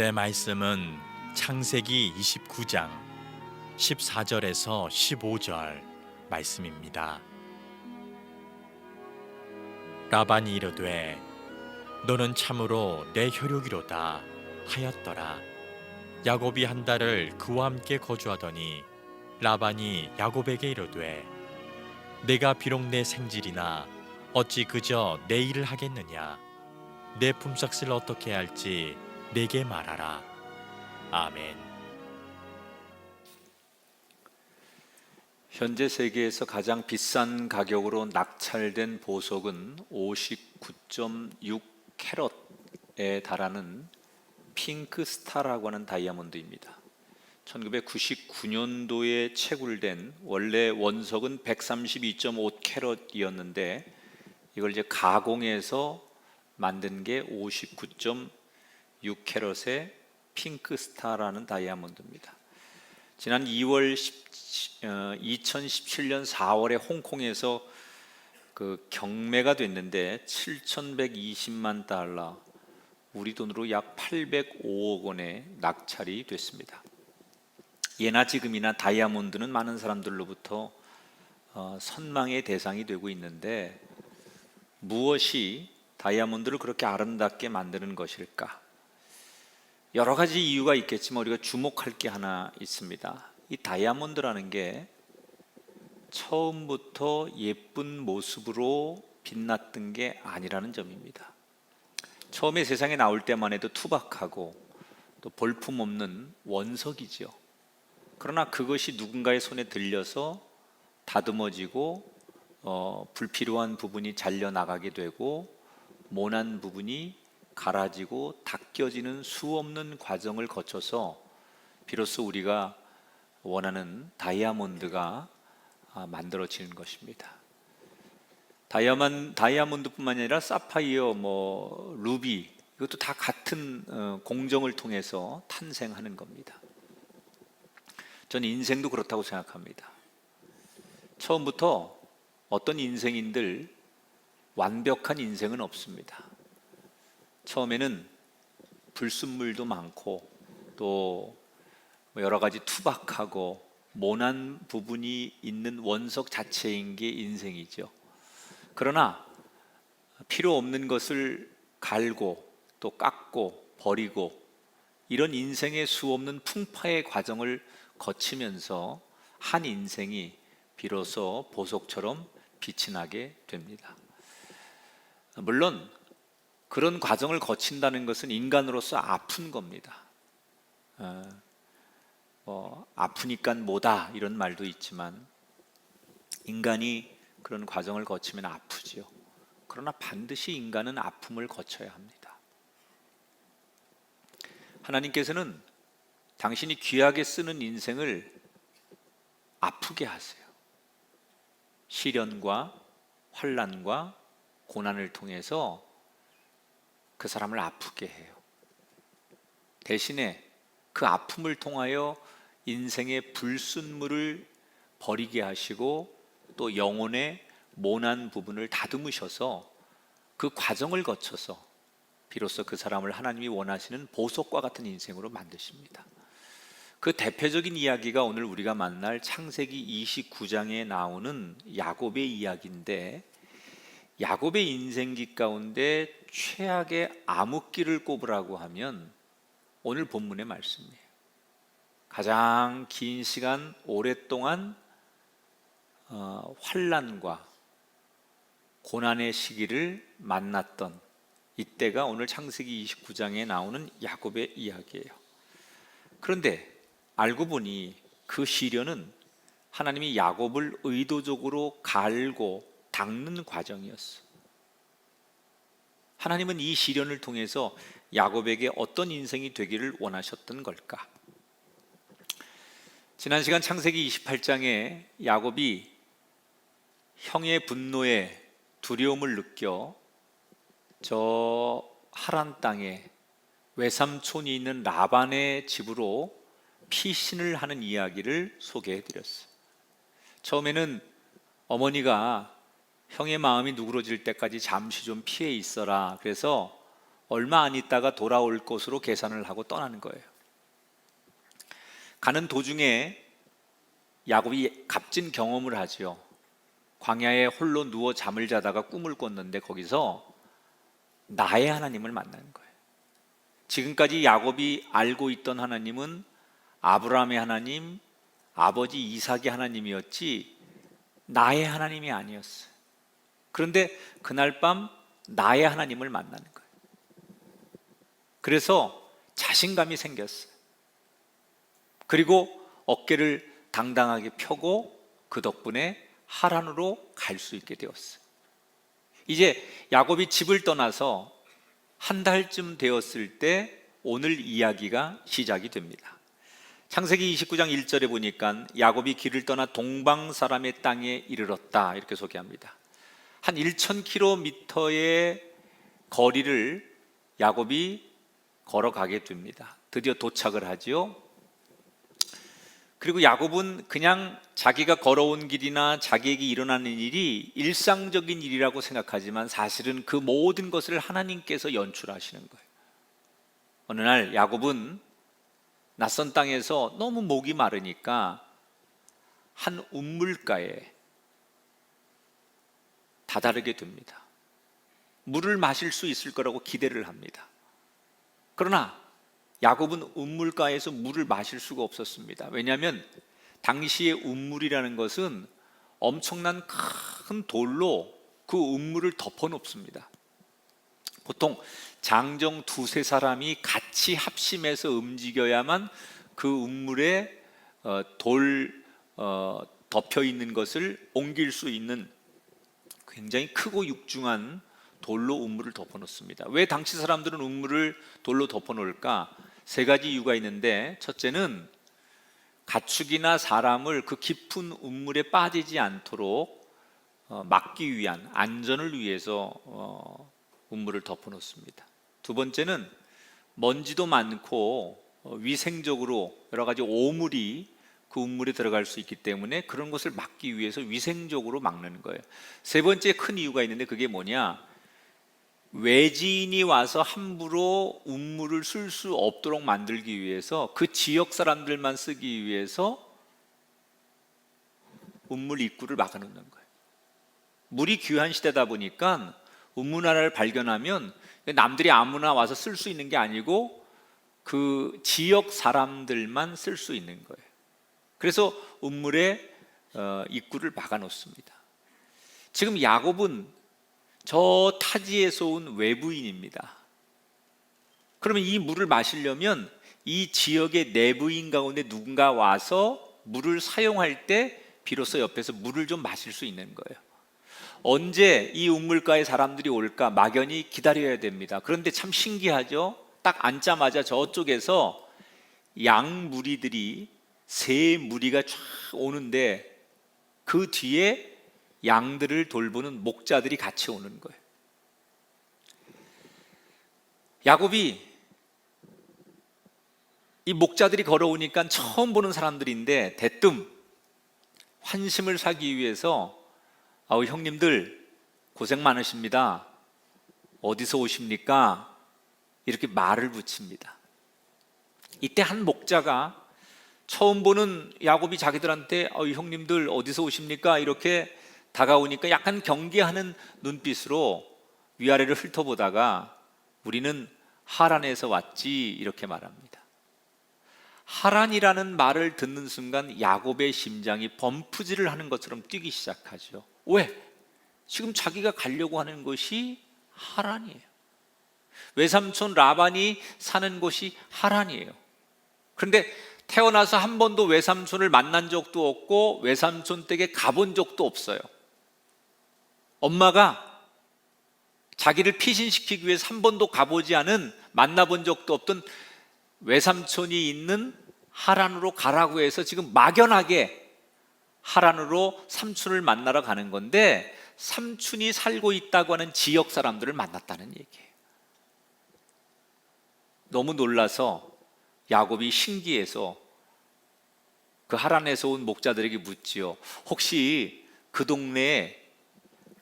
오늘의 말씀은 창세기 29장 14절에서 15절 말씀입니다. 라반이 이르되 너는 참으로 내 혈육이로다 하였더라. 야곱이 한 달을 그와 함께 거주하더니 라반이 야곱에게 이르되 내가 비록 내 생질이나 어찌 그저 내 일을 하겠느냐. 내 품삯을 어떻게 할지 내게 말하라. 아멘. 현재 세계에서 가장 비싼 가격으로 낙찰된 보석은 59.6캐럿에 달하는 핑크스타라고 하는 다이아몬드입니다. 1999년도에 채굴된 원래 원석은 132.5캐럿이었는데 이걸 이제 가공해서 만든 게 59.6캐럿의 핑크스타라는 다이아몬드입니다. 지난 2017년 4월에 홍콩에서 그 경매가 됐는데 7,120만 달러, 우리 돈으로 약 805억 원에 낙찰이 됐습니다. 예나 지금이나 다이아몬드는 많은 사람들로부터 선망의 대상이 되고 있는데 무엇이 다이아몬드를 그렇게 아름답게 만드는 것일까? 여러 가지 이유가 있겠지만 우리가 주목할 게 하나 있습니다. 이 다이아몬드라는 게 처음부터 예쁜 모습으로 빛났던 게 아니라는 점입니다. 처음에 세상에 나올 때만 해도 투박하고 또 볼품없는 원석이죠. 그러나 그것이 누군가의 손에 들려서 다듬어지고 불필요한 부분이 잘려나가게 되고 모난 부분이 갈아지고 닦여지는 수없는 과정을 거쳐서 비로소 우리가 원하는 다이아몬드가 만들어지는 것입니다. 다이아몬드뿐만 아니라 사파이어, 루비, 이것도 다 같은 공정을 통해서 탄생하는 겁니다. 저는 인생도 그렇다고 생각합니다. 처음부터 어떤 인생인들 완벽한 인생은 없습니다. 처음에는 불순물도 많고 또 여러 가지 투박하고 모난 부분이 있는 원석 자체인 게 인생이죠. 그러나 필요 없는 것을 갈고 또 깎고 버리고 이런 인생의 수없는 풍파의 과정을 거치면서 한 인생이 비로소 보석처럼 빛이 나게 됩니다. 물론 그런 과정을 거친다는 것은 인간으로서 아픈 겁니다. 아프니까 뭐다 이런 말도 있지만 인간이 그런 과정을 거치면 아프지요. 그러나 반드시 인간은 아픔을 거쳐야 합니다. 하나님께서는 당신이 귀하게 쓰는 인생을 아프게 하세요. 시련과 환난과 고난을 통해서 그 사람을 아프게 해요. 대신에 그 아픔을 통하여 인생의 불순물을 버리게 하시고 또 영혼의 모난 부분을 다듬으셔서 그 과정을 거쳐서 비로소 그 사람을 하나님이 원하시는 보석과 같은 인생으로 만드십니다. 그 대표적인 이야기가 오늘 우리가 만날 창세기 29장에 나오는 야곱의 이야기인데, 야곱의 인생기 가운데 최악의 암흑기를 꼽으라고 하면 오늘 본문의 말씀이에요. 가장 긴 시간 오랫동안 환난과 고난의 시기를 만났던 이때가 오늘 창세기 29장에 나오는 야곱의 이야기예요. 그런데 알고 보니 그 시련은 하나님이 야곱을 의도적으로 갈고 닦는 과정이었어. 하나님은 이 시련을 통해서 야곱에게 어떤 인생이 되기를 원하셨던 걸까? 지난 시간 창세기 28장에 야곱이 형의 분노에 두려움을 느껴 저 하란 땅에 외삼촌이 있는 라반의 집으로 피신을 하는 이야기를 소개해 드렸어요. 처음에는 어머니가 형의 마음이 누그러질 때까지 잠시 좀 피해 있어라, 그래서 얼마 안 있다가 돌아올 것으로 계산을 하고 떠나는 거예요. 가는 도중에 야곱이 값진 경험을 하지요. 광야에 홀로 누워 잠을 자다가 꿈을 꿨는데 거기서 나의 하나님을 만나는 거예요. 지금까지 야곱이 알고 있던 하나님은 아브라함의 하나님, 아버지 이삭의 하나님이었지 나의 하나님이 아니었어요. 그런데 그날 밤 나의 하나님을 만나는 거예요. 그래서 자신감이 생겼어요. 그리고 어깨를 당당하게 펴고 그 덕분에 하란으로 갈 수 있게 되었어요. 이제 야곱이 집을 떠나서 한 달쯤 되었을 때 오늘 이야기가 시작이 됩니다. 창세기 29장 1절에 보니까 야곱이 길을 떠나 동방 사람의 땅에 이르렀다 이렇게 소개합니다. 한 1,000km의 거리를 야곱이 걸어가게 됩니다. 드디어 도착을 하지요. 그리고 야곱은 그냥 자기가 걸어온 길이나 자기에게 일어나는 일이 일상적인 일이라고 생각하지만 사실은 그 모든 것을 하나님께서 연출하시는 거예요. 어느 날 야곱은 낯선 땅에서 너무 목이 마르니까 한 우물가에 다다르게 됩니다. 물을 마실 수 있을 거라고 기대를 합니다. 그러나 야곱은 우물가에서 물을 마실 수가 없었습니다. 왜냐하면 당시의 우물이라는 것은 엄청난 큰 돌로 그 우물을 덮어놓습니다. 보통 장정 두세 사람이 같이 합심해서 움직여야만 그 우물에 돌 덮여 있는 것을 옮길 수 있는 굉장히 크고 육중한 돌로 우물을 덮어놓습니다. 왜 당시 사람들은 우물을 돌로 덮어놓을까? 세 가지 이유가 있는데, 첫째는 가축이나 사람을 그 깊은 우물에 빠지지 않도록 막기 위한 안전을 위해서 우물을 덮어놓습니다. 두 번째는 먼지도 많고 위생적으로 여러 가지 오물이 그 우물에 들어갈 수 있기 때문에 그런 것을 막기 위해서 위생적으로 막는 거예요. 세 번째 큰 이유가 있는데 그게 뭐냐? 외지인이 와서 함부로 우물을 쓸 수 없도록 만들기 위해서, 그 지역 사람들만 쓰기 위해서 우물 입구를 막아놓는 거예요. 물이 귀한 시대다 보니까 우물 하나를 발견하면 남들이 아무나 와서 쓸 수 있는 게 아니고 그 지역 사람들만 쓸 수 있는 거예요. 그래서 우물의 입구를 막아놓습니다. 지금 야곱은 저 타지에서 온 외부인입니다. 그러면 이 물을 마시려면 이 지역의 내부인 가운데 누군가 와서 물을 사용할 때 비로소 옆에서 물을 좀 마실 수 있는 거예요. 언제 이 우물가에 사람들이 올까 막연히 기다려야 됩니다. 그런데 참 신기하죠? 딱 앉자마자 저쪽에서 양 무리들이 세 무리가 쫙 오는데 그 뒤에 양들을 돌보는 목자들이 같이 오는 거예요. 야곱이 이 목자들이 걸어오니까 처음 보는 사람들인데 대뜸 환심을 사기 위해서 아우 형님들 고생 많으십니다. 어디서 오십니까? 이렇게 말을 붙입니다. 이때 한 목자가 처음 보는 야곱이 자기들한테 형님들 어디서 오십니까? 이렇게 다가오니까 약간 경계하는 눈빛으로 위아래를 훑어보다가 우리는 하란에서 왔지 이렇게 말합니다. 하란이라는 말을 듣는 순간 야곱의 심장이 범프질을 하는 것처럼 뛰기 시작하죠. 왜? 지금 자기가 가려고 하는 곳이 하란이에요. 외삼촌 라반이 사는 곳이 하란이에요. 그런데 태어나서 한 번도 외삼촌을 만난 적도 없고 외삼촌 댁에 가본 적도 없어요. 엄마가 자기를 피신시키기 위해서 한 번도 가보지 않은, 만나본 적도 없던 외삼촌이 있는 하란으로 가라고 해서 지금 막연하게 하란으로 삼촌을 만나러 가는 건데, 삼촌이 살고 있다고 하는 지역 사람들을 만났다는 얘기예요. 너무 놀라서 야곱이 신기해서 그 하란에서 온 목자들에게 묻지요. 혹시 그 동네에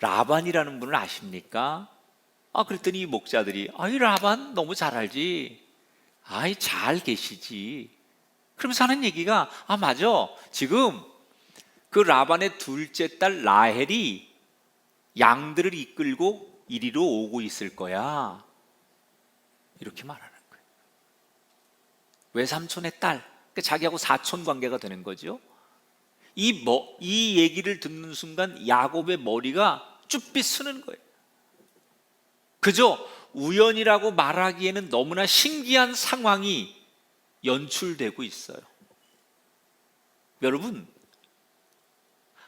라반이라는 분을 아십니까? 그랬더니 이 목자들이 이 라반 너무 잘 알지. 잘 계시지. 그러면서 하는 얘기가 맞아. 지금 그 라반의 둘째 딸 라헬이 양들을 이끌고 이리로 오고 있을 거야. 이렇게 말하는 거예요. 외삼촌의 딸, 그러니까 자기하고 사촌 관계가 되는 거죠. 이 얘기를 듣는 순간 야곱의 머리가 쭈삣 쓰는 거예요. 그저 우연이라고 말하기에는 너무나 신기한 상황이 연출되고 있어요. 여러분,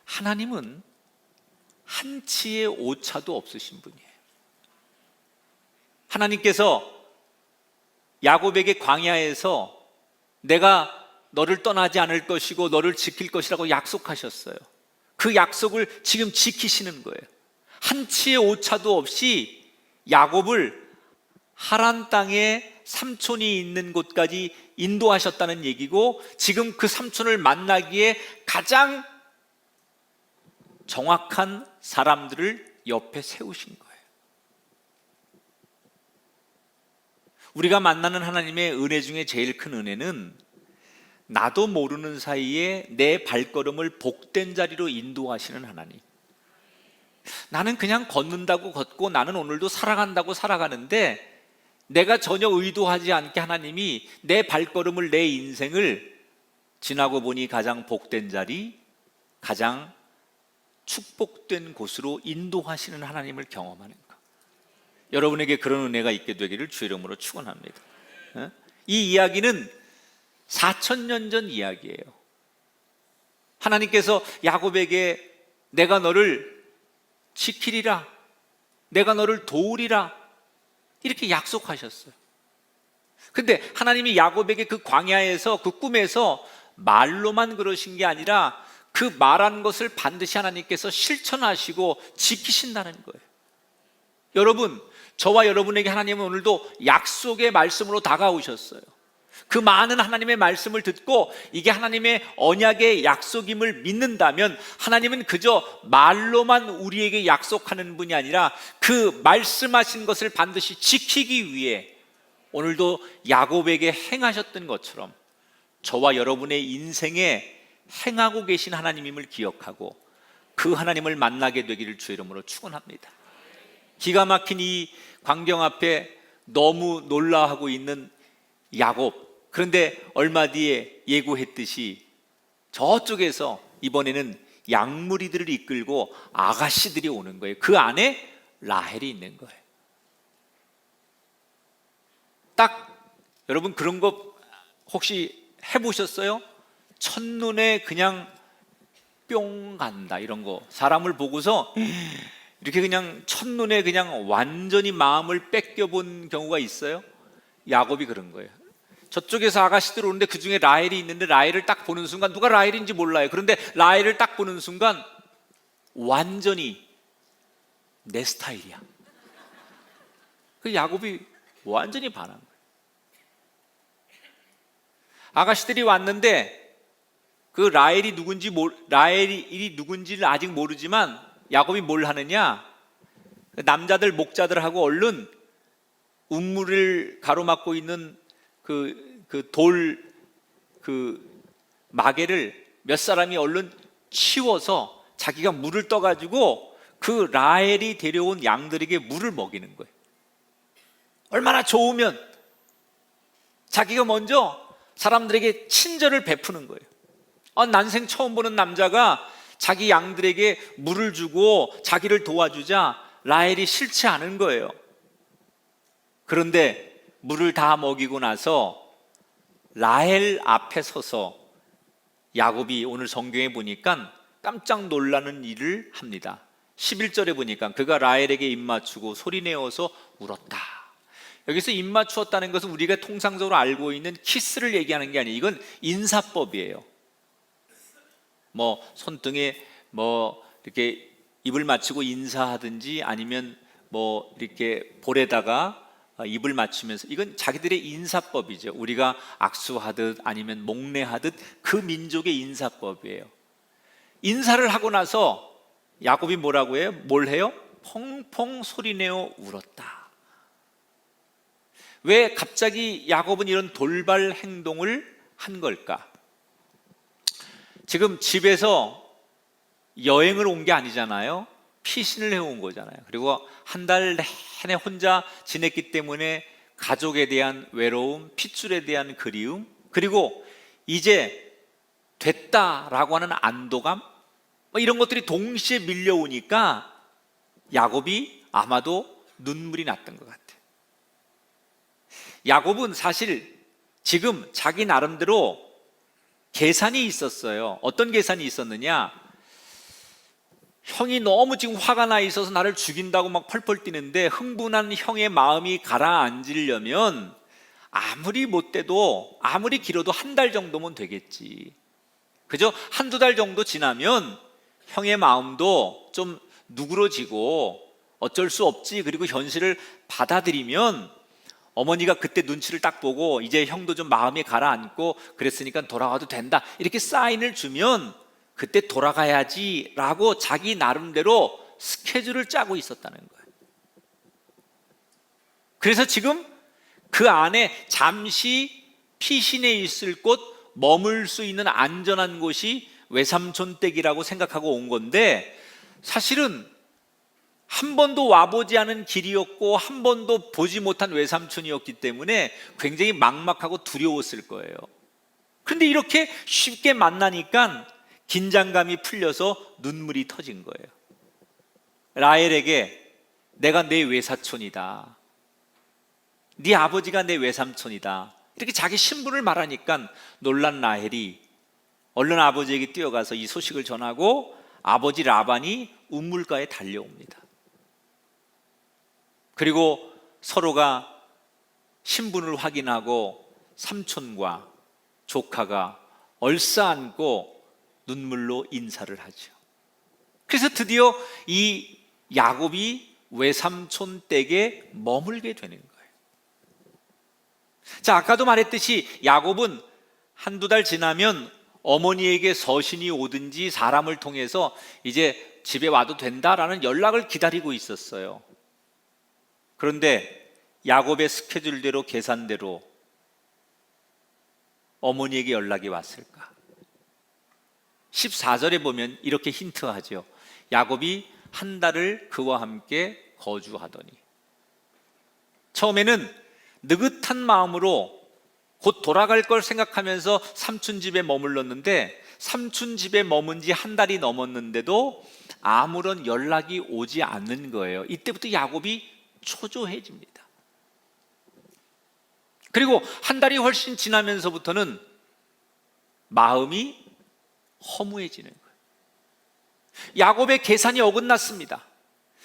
하나님은 한치의 오차도 없으신 분이에요. 하나님께서 야곱에게 광야에서 내가 너를 떠나지 않을 것이고 너를 지킬 것이라고 약속하셨어요. 그 약속을 지금 지키시는 거예요. 한치의 오차도 없이 야곱을 하란 땅에 삼촌이 있는 곳까지 인도하셨다는 얘기고, 지금 그 삼촌을 만나기에 가장 정확한 사람들을 옆에 세우신 거예요. 우리가 만나는 하나님의 은혜 중에 제일 큰 은혜는 나도 모르는 사이에 내 발걸음을 복된 자리로 인도하시는 하나님. 나는 그냥 걷는다고 걷고 나는 오늘도 살아간다고 살아가는데, 내가 전혀 의도하지 않게 하나님이 내 발걸음을, 내 인생을 지나고 보니 가장 복된 자리, 가장 축복된 곳으로 인도하시는 하나님을 경험하는 것. 여러분에게 그런 은혜가 있게 되기를 주의 이름으로 축원합니다. 이 이야기는 4,000년 전 이야기예요. 하나님께서 야곱에게 내가 너를 지키리라, 내가 너를 도우리라, 이렇게 약속하셨어요. 근데 하나님이 야곱에게 그 광야에서, 그 꿈에서 말로만 그러신 게 아니라 그 말한 것을 반드시 하나님께서 실천하시고 지키신다는 거예요. 여러분, 저와 여러분에게 하나님은 오늘도 약속의 말씀으로 다가오셨어요. 그 많은 하나님의 말씀을 듣고 이게 하나님의 언약의 약속임을 믿는다면, 하나님은 그저 말로만 우리에게 약속하는 분이 아니라 그 말씀하신 것을 반드시 지키기 위해 오늘도 야곱에게 행하셨던 것처럼 저와 여러분의 인생에 행하고 계신 하나님임을 기억하고 그 하나님을 만나게 되기를 주의 이름으로 축원합니다. 기가 막힌 이 광경 앞에 너무 놀라하고 있는 야곱, 그런데 얼마 뒤에 예고했듯이 저쪽에서 이번에는 양무리들을 이끌고 아가씨들이 오는 거예요. 그 안에 라헬이 있는 거예요. 딱 여러분 그런 거 혹시 해보셨어요? 첫눈에 그냥 뿅 간다, 이런 거. 사람을 보고서 이렇게 그냥 첫눈에 그냥 완전히 마음을 뺏겨본 경우가 있어요? 야곱이 그런 거예요. 저쪽에서 아가씨들 오는데 그 중에 라헬이 있는데 라헬을 딱 보는 순간, 누가 라헬인지 몰라요. 그런데 라헬을 딱 보는 순간 완전히 내 스타일이야. 그 야곱이 완전히 반한 거예요. 아가씨들이 왔는데 그 라헬이 누군지를 아직 모르지만 야곱이 뭘 하느냐, 남자들 목자들하고 얼른 운물을 가로막고 있는 마개를 몇 사람이 얼른 치워서 자기가 물을 떠가지고 그 라헬이 데려온 양들에게 물을 먹이는 거예요. 얼마나 좋으면 자기가 먼저 사람들에게 친절을 베푸는 거예요. 난생 처음 보는 남자가 자기 양들에게 물을 주고 자기를 도와주자 라헬이 싫지 않은 거예요. 그런데 물을 다 먹이고 나서 라헬 앞에 서서 야곱이 오늘 성경에 보니까 깜짝 놀라는 일을 합니다. 11절에 보니까 그가 라헬에게 입맞추고 소리내어서 울었다. 여기서 입맞추었다는 것은 우리가 통상적으로 알고 있는 키스를 얘기하는 게 아니에요. 이건 인사법이에요. 손등에 이렇게 입을 맞추고 인사하든지, 아니면 이렇게 볼에다가 입을 맞추면서, 이건 자기들의 인사법이죠. 우리가 악수하듯 아니면 목례하듯 그 민족의 인사법이에요. 인사를 하고 나서 야곱이 뭐라고 해요? 뭘 해요? 펑펑 소리내어 울었다. 왜 갑자기 야곱은 이런 돌발 행동을 한 걸까? 지금 집에서 여행을 온 게 아니잖아요. 피신을 해온 거잖아요. 그리고 한 달 내내 혼자 지냈기 때문에 가족에 대한 외로움, 핏줄에 대한 그리움, 그리고 이제 됐다라고 하는 안도감, 이런 것들이 동시에 밀려오니까 야곱이 아마도 눈물이 났던 것 같아요. 야곱은 사실 지금 자기 나름대로 계산이 있었어요. 어떤 계산이 있었느냐? 형이 너무 지금 화가 나 있어서 나를 죽인다고 막 펄펄 뛰는데 흥분한 형의 마음이 가라앉으려면 아무리 못돼도, 아무리 길어도 한 달 정도면 되겠지. 그죠? 한두 달 정도 지나면 형의 마음도 좀 누그러지고 어쩔 수 없지, 그리고 현실을 받아들이면 어머니가 그때 눈치를 딱 보고 이제 형도 좀 마음이 가라앉고 그랬으니까 돌아와도 된다, 이렇게 사인을 주면 그때 돌아가야지 라고 자기 나름대로 스케줄을 짜고 있었다는 거예요. 그래서 지금 그 안에 잠시 피신해 있을 곳, 머물 수 있는 안전한 곳이 외삼촌 댁이라고 생각하고 온 건데, 사실은 한 번도 와보지 않은 길이었고 한 번도 보지 못한 외삼촌이었기 때문에 굉장히 막막하고 두려웠을 거예요. 그런데 이렇게 쉽게 만나니까 긴장감이 풀려서 눈물이 터진 거예요. 라헬에게 내가 내 외사촌이다, 네 아버지가 내 외삼촌이다, 이렇게 자기 신분을 말하니까 놀란 라헬이 얼른 아버지에게 뛰어가서 이 소식을 전하고 아버지 라반이 우물가에 달려옵니다. 그리고 서로가 신분을 확인하고 삼촌과 조카가 얼싸안고 눈물로 인사를 하죠. 그래서 드디어 이 야곱이 외삼촌 댁에 머물게 되는 거예요. 자, 아까도 말했듯이 야곱은 한두 달 지나면 어머니에게 서신이 오든지 사람을 통해서 이제 집에 와도 된다라는 연락을 기다리고 있었어요. 그런데 야곱의 스케줄대로, 계산대로 어머니에게 연락이 왔을까? 14절에 보면 이렇게 힌트하죠. 야곱이 한 달을 그와 함께 거주하더니. 처음에는 느긋한 마음으로 곧 돌아갈 걸 생각하면서 삼촌 집에 머물렀는데, 삼촌 집에 머문 지 한 달이 넘었는데도 아무런 연락이 오지 않는 거예요. 이때부터 야곱이 초조해집니다. 그리고 한 달이 훨씬 지나면서부터는 마음이 허무해지는 거예요. 야곱의 계산이 어긋났습니다.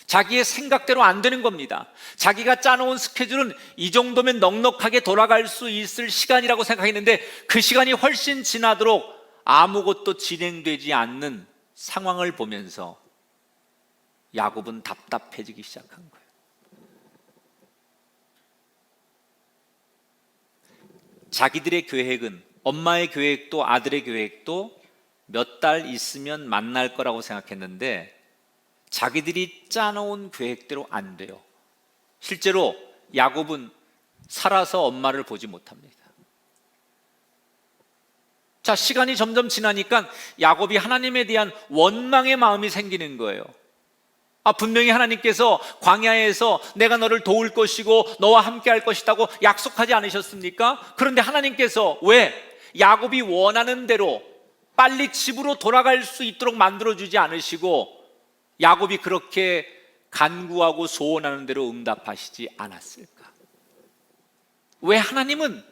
자기의 생각대로 안 되는 겁니다. 자기가 짜놓은 스케줄은 이 정도면 넉넉하게 돌아갈 수 있을 시간이라고 생각했는데 그 시간이 훨씬 지나도록 아무것도 진행되지 않는 상황을 보면서 야곱은 답답해지기 시작한 거예요. 자기들의 계획은, 엄마의 계획도 아들의 계획도 몇 달 있으면 만날 거라고 생각했는데 자기들이 짜놓은 계획대로 안 돼요. 실제로 야곱은 살아서 엄마를 보지 못합니다. 자, 시간이 점점 지나니까 야곱이 하나님에 대한 원망의 마음이 생기는 거예요. 분명히 하나님께서 광야에서 내가 너를 도울 것이고 너와 함께 할 것이라고 약속하지 않으셨습니까? 그런데 하나님께서 왜 야곱이 원하는 대로 빨리 집으로 돌아갈 수 있도록 만들어주지 않으시고 야곱이 그렇게 간구하고 소원하는 대로 응답하시지 않았을까? 왜 하나님은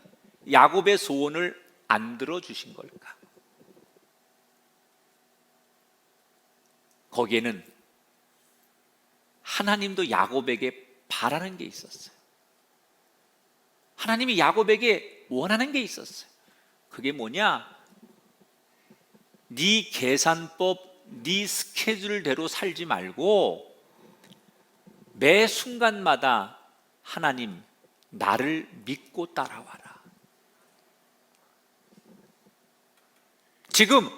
야곱의 소원을 안 들어주신 걸까? 거기에는 하나님도 야곱에게 바라는 게 있었어요. 하나님이 야곱에게 원하는 게 있었어요. 그게 뭐냐? 네 계산법, 네 스케줄대로 살지 말고 매 순간마다 하나님, 나를 믿고 따라와라. 지금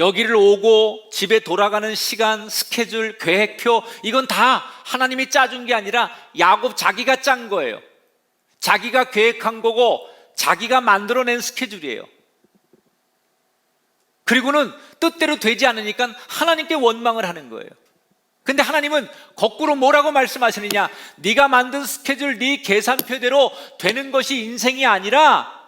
여기를 오고 집에 돌아가는 시간, 스케줄, 계획표, 이건 다 하나님이 짜준 게 아니라 야곱 자기가 짠 거예요. 자기가 계획한 거고 자기가 만들어낸 스케줄이에요. 그리고는 뜻대로 되지 않으니까 하나님께 원망을 하는 거예요. 근데 하나님은 거꾸로 뭐라고 말씀하시느냐? 네가 만든 스케줄, 네 계산표대로 되는 것이 인생이 아니라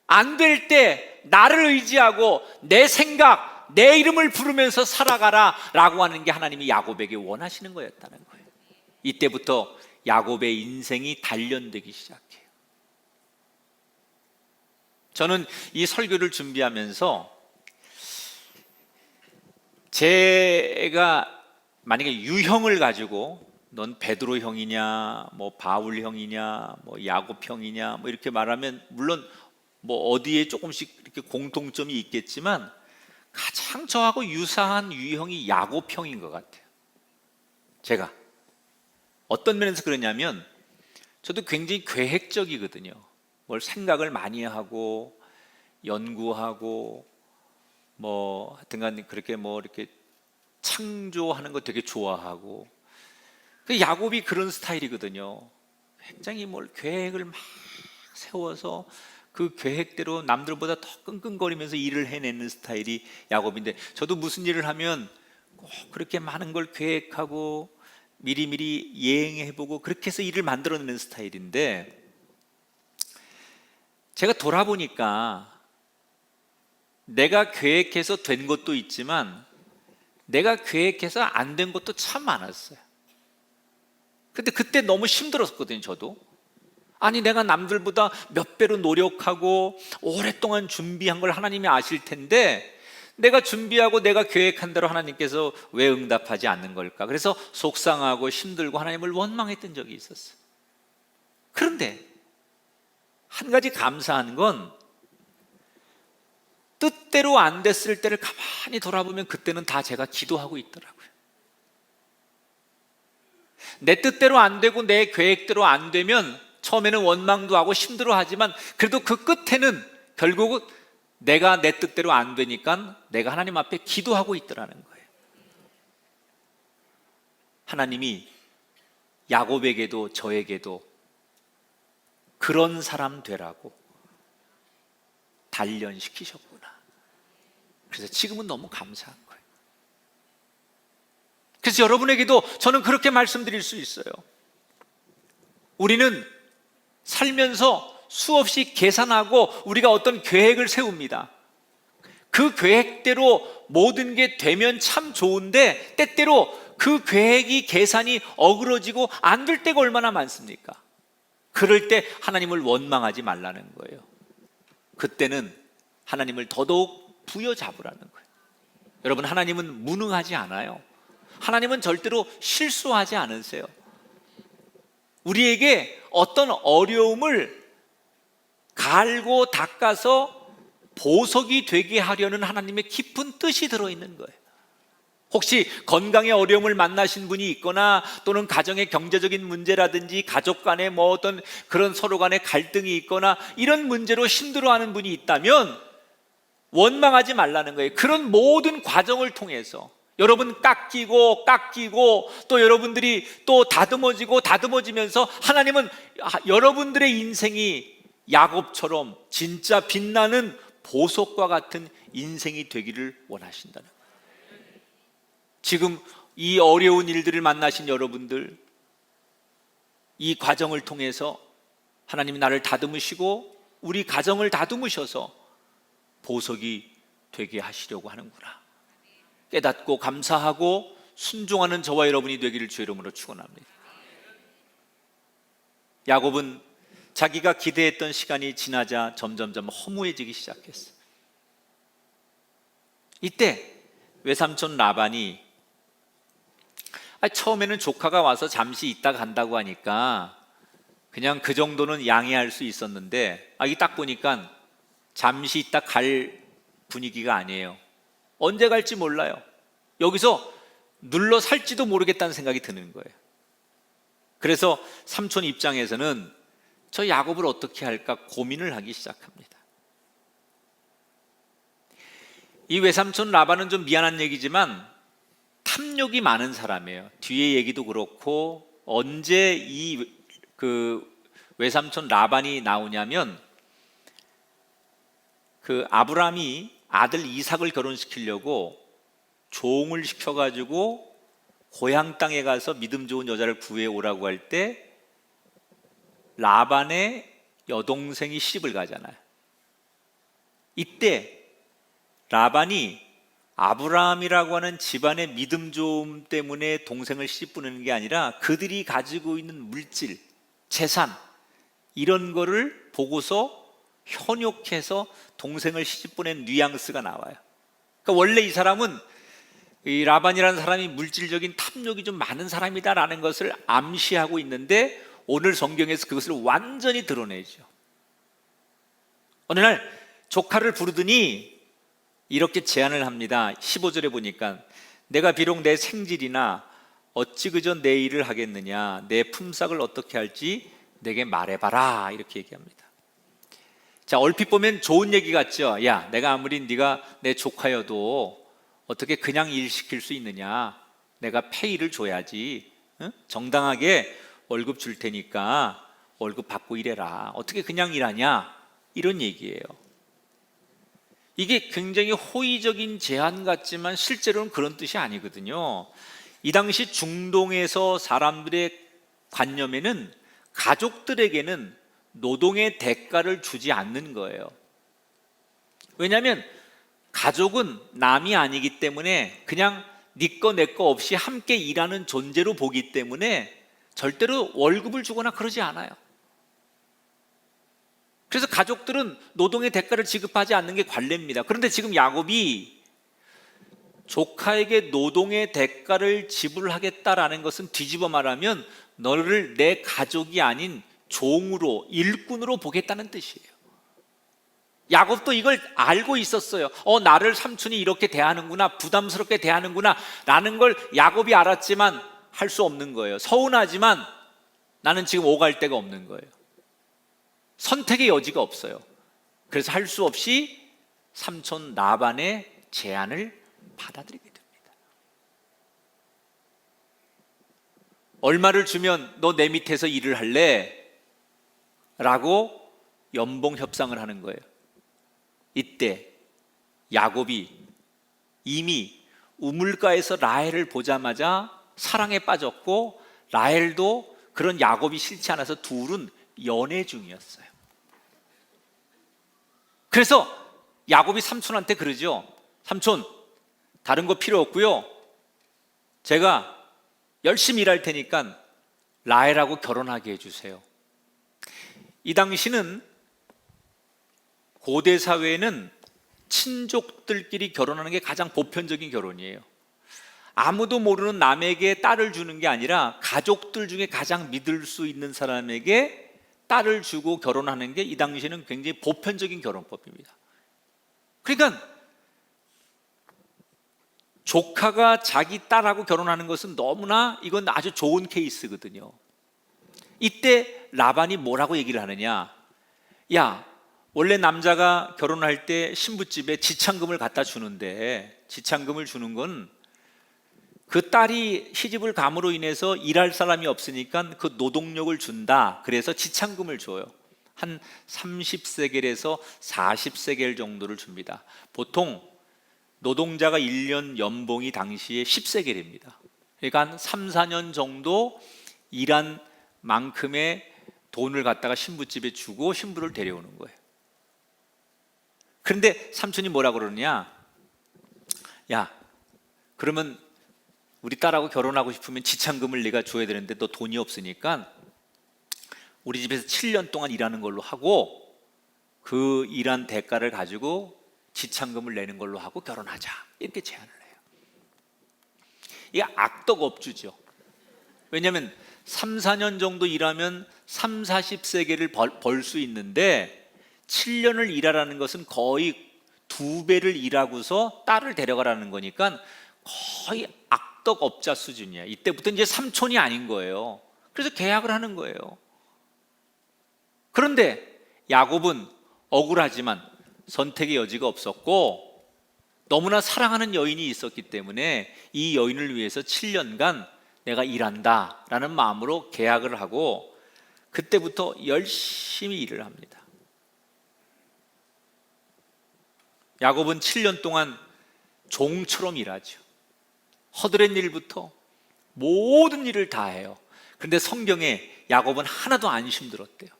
안 될 때 나를 의지하고 내 생각, 내 이름을 부르면서 살아가라 라고 하는 게 하나님이 야곱에게 원하시는 거였다는 거예요. 이때부터 야곱의 인생이 단련되기 시작해요. 저는 이 설교를 준비하면서 제가 만약에 유형을 가지고 넌 베드로 형이냐, 뭐 바울 형이냐, 뭐 야곱 형이냐, 뭐 이렇게 말하면 물론 뭐 어디에 조금씩 이렇게 공통점이 있겠지만 가장 저하고 유사한 유형이 야곱 형인 것 같아요. 제가 어떤 면에서 그러냐면 저도 굉장히 계획적이거든요. 뭘 생각을 많이 하고 연구하고 뭐 하여튼간 그렇게 뭐 이렇게 창조하는 거 되게 좋아하고, 그 야곱이 그런 스타일이거든요. 굉장히 뭘 계획을 막 세워서 그 계획대로 남들보다 더 끙끙거리면서 일을 해내는 스타일이 야곱인데, 저도 무슨 일을 하면 꼭 그렇게 많은 걸 계획하고 미리미리 예행해보고 그렇게 해서 일을 만들어내는 스타일인데, 제가 돌아보니까 내가 계획해서 된 것도 있지만 내가 계획해서 안 된 것도 참 많았어요. 근데 그때 너무 힘들었거든요. 저도 아니 내가 남들보다 몇 배로 노력하고 오랫동안 준비한 걸 하나님이 아실 텐데 내가 준비하고 내가 계획한 대로 하나님께서 왜 응답하지 않는 걸까? 그래서 속상하고 힘들고 하나님을 원망했던 적이 있었어요. 그런데 한 가지 감사한 건 뜻대로 안 됐을 때를 가만히 돌아보면 그때는 다 제가 기도하고 있더라고요. 내 뜻대로 안 되고 내 계획대로 안 되면 처음에는 원망도 하고 힘들어하지만 그래도 그 끝에는 결국은 내가 내 뜻대로 안 되니까 내가 하나님 앞에 기도하고 있더라는 거예요. 하나님이 야곱에게도 저에게도 그런 사람 되라고 단련시키셨구나. 그래서 지금은 너무 감사한 거예요. 그래서 여러분에게도 저는 그렇게 말씀드릴 수 있어요. 우리는 살면서 수없이 계산하고 우리가 어떤 계획을 세웁니다. 그 계획대로 모든 게 되면 참 좋은데 때때로 그 계획이 계산이 어그러지고 안 될 때가 얼마나 많습니까? 그럴 때 하나님을 원망하지 말라는 거예요. 그때는 하나님을 더더욱 부여잡으라는 거예요. 여러분, 하나님은 무능하지 않아요. 하나님은 절대로 실수하지 않으세요. 우리에게 어떤 어려움을 갈고 닦아서 보석이 되게 하려는 하나님의 깊은 뜻이 들어있는 거예요. 혹시 건강에 어려움을 만나신 분이 있거나 또는 가정의 경제적인 문제라든지 가족 간에 뭐 어떤 그런 서로 간의 갈등이 있거나 이런 문제로 힘들어하는 분이 있다면 원망하지 말라는 거예요. 그런 모든 과정을 통해서 여러분 깎이고 또 여러분들이 또 다듬어지면서 하나님은 여러분들의 인생이 야곱처럼 진짜 빛나는 보석과 같은 인생이 되기를 원하신다는 거예요. 지금 이 어려운 일들을 만나신 여러분들, 이 과정을 통해서 하나님이 나를 다듬으시고 우리 가정을 다듬으셔서 보석이 되게 하시려고 하는구나 깨닫고 감사하고 순종하는 저와 여러분이 되기를 주의 이름으로 축원합니다. 야곱은 자기가 기대했던 시간이 지나자 점점점 허무해지기 시작했어요. 이때 외삼촌 라반이 처음에는 조카가 와서 잠시 있다 간다고 하니까 그냥 그 정도는 양해할 수 있었는데 이 딱 보니까 잠시 있다 갈 분위기가 아니에요. 언제 갈지 몰라요. 여기서 눌러 살지도 모르겠다는 생각이 드는 거예요. 그래서 삼촌 입장에서는 저 야곱을 어떻게 할까 고민을 하기 시작합니다. 이 외삼촌 라반은 좀 미안한 얘기지만 탐욕이 많은 사람이에요. 뒤에 얘기도 그렇고 언제 그 외삼촌 라반이 나오냐면 그 아브라함이 아들 이삭을 결혼시키려고 종을 시켜가지고 고향 땅에 가서 믿음 좋은 여자를 구해 오라고 할 때 라반의 여동생이 시집을 가잖아요. 이때 라반이 아브라함이라고 하는 집안의 믿음 좋음 때문에 동생을 시집 보내는 게 아니라 그들이 가지고 있는 물질, 재산 이런 거를 보고서 현혹해서 동생을 시집 보낸 뉘앙스가 나와요. 그러니까 원래 이 사람은 이 라반이라는 사람이 물질적인 탐욕이 좀 많은 사람이다라는 것을 암시하고 있는데 오늘 성경에서 그것을 완전히 드러내죠. 어느 날 조카를 부르더니 이렇게 제안을 합니다. 15절에 보니까 내가 비록 내 생질이나 어찌 그저 내 일을 하겠느냐, 내 품삯을 어떻게 할지 내게 말해봐라, 이렇게 얘기합니다. 자, 얼핏 보면 좋은 얘기 같죠. 야, 내가 아무리 네가 내 조카여도 어떻게 그냥 일 시킬 수 있느냐, 내가 페이를 줘야지, 응? 정당하게 월급 줄 테니까 월급 받고 일해라, 어떻게 그냥 일하냐, 이런 얘기예요. 이게 굉장히 호의적인 제안 같지만 실제로는 그런 뜻이 아니거든요. 이 당시 중동에서 사람들의 관념에는 가족들에게는 노동의 대가를 주지 않는 거예요. 왜냐하면 가족은 남이 아니기 때문에 그냥 네 거 내 거 없이 함께 일하는 존재로 보기 때문에 절대로 월급을 주거나 그러지 않아요. 그래서 가족들은 노동의 대가를 지급하지 않는 게 관례입니다. 그런데 지금 야곱이 조카에게 노동의 대가를 지불하겠다라는 것은 뒤집어 말하면 너를 내 가족이 아닌 종으로, 일꾼으로 보겠다는 뜻이에요. 야곱도 이걸 알고 있었어요. 나를 삼촌이 이렇게 대하는구나, 부담스럽게 대하는구나 라는 걸 야곱이 알았지만 할 수 없는 거예요. 서운하지만 나는 지금 오갈 데가 없는 거예요. 선택의 여지가 없어요. 그래서 할 수 없이 삼촌 라반의 제안을 받아들이게 됩니다. 얼마를 주면 너 내 밑에서 일을 할래? 라고 연봉 협상을 하는 거예요. 이때 야곱이 이미 우물가에서 라헬을 보자마자 사랑에 빠졌고 라헬도 그런 야곱이 싫지 않아서 둘은 연애 중이었어요. 그래서 야곱이 삼촌한테 그러죠. 삼촌, 다른 거 필요 없고요, 제가 열심히 일할 테니까 라헬하고 결혼하게 해주세요. 이 당시는 고대 사회에는 친족들끼리 결혼하는 게 가장 보편적인 결혼이에요. 아무도 모르는 남에게 딸을 주는 게 아니라 가족들 중에 가장 믿을 수 있는 사람에게 딸을 주고 결혼하는 게 이 당시에는 굉장히 보편적인 결혼법입니다. 그러니까 조카가 자기 딸하고 결혼하는 것은 너무나 이건 아주 좋은 케이스거든요. 이때 라반이 뭐라고 얘기를 하느냐, 야, 원래 남자가 결혼할 때 신부집에 지창금을 갖다 주는데 지창금을 주는 건 그 딸이 시집을 감으로 인해서 일할 사람이 없으니까 그 노동력을 준다, 그래서 지창금을 줘요. 한 30세겔에서 40세겔 정도를 줍니다. 보통 노동자가 1년 연봉이 당시에 10세겔입니다. 그러니까 한 3, 4년 정도 일한 만큼의 돈을 갖다가 신부집에 주고 신부를 데려오는 거예요. 그런데 삼촌이 뭐라 그러느냐, 야, 그러면 우리 딸하고 결혼하고 싶으면 지창금을 네가 줘야 되는데 너 돈이 없으니까 우리 집에서 7년 동안 일하는 걸로 하고 그 일한 대가를 가지고 지창금을 내는 걸로 하고 결혼하자, 이렇게 제안을 해요. 이게 악덕업주죠. 왜냐하면 3, 4년 정도 일하면 3, 40세계를 벌 수 있는데 7년을 일하라는 것은 거의 2배를 일하고서 딸을 데려가라는 거니까 거의 악덕업자 수준이야. 이때부터 이제 삼촌이 아닌 거예요. 그래서 계약을 하는 거예요. 그런데 야곱은 억울하지만 선택의 여지가 없었고 너무나 사랑하는 여인이 있었기 때문에 이 여인을 위해서 7년간 내가 일한다 라는 마음으로 계약을 하고 그때부터 열심히 일을 합니다. 야곱은 7년 동안 종처럼 일하죠. 허드렛 일부터 모든 일을 다 해요. 그런데 성경에 야곱은 하나도 안 힘들었대요.